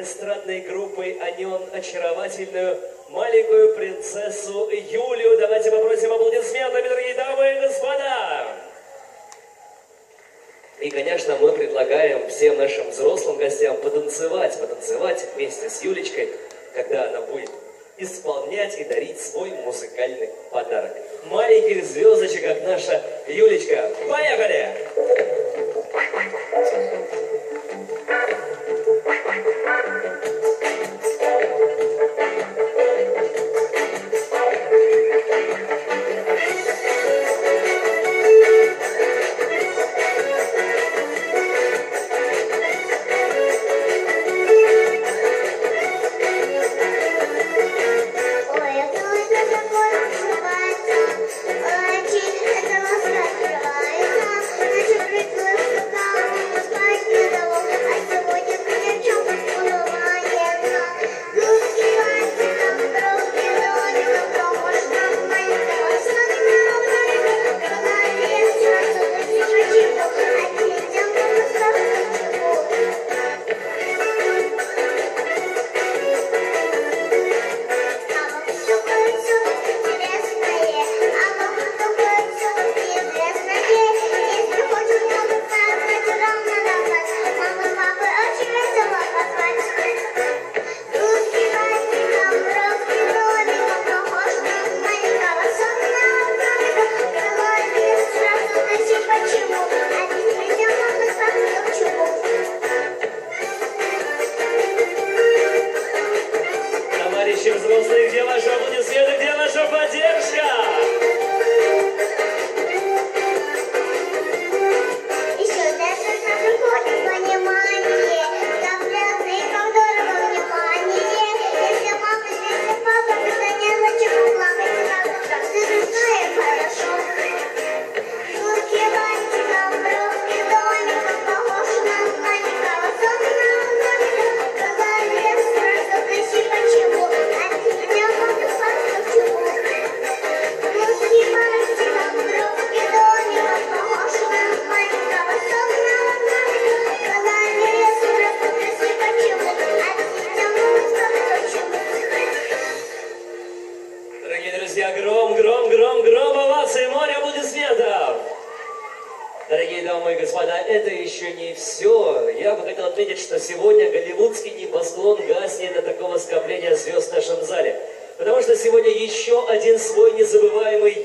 Эстрадной группой «Anion» очаровательную маленькую принцессу Юлию. Давайте попросим аплодисментами, дорогие дамы и господа. И, конечно, мы предлагаем всем нашим взрослым гостям потанцевать вместе с Юлечкой, когда она будет исполнять и дарить свой музыкальный подарок. Маленьких звездочек, как наша Юлечка. Поехали! Взрослые, где ваши аплодисменты, где ваша поддержка? Дорогие друзья, гром овации, море аплодисментов! Дорогие дамы и господа, это еще не все. Я бы хотел отметить, что сегодня голливудский небосклон гаснет от такого скопления звезд в нашем зале. Потому что сегодня еще один свой незабываемый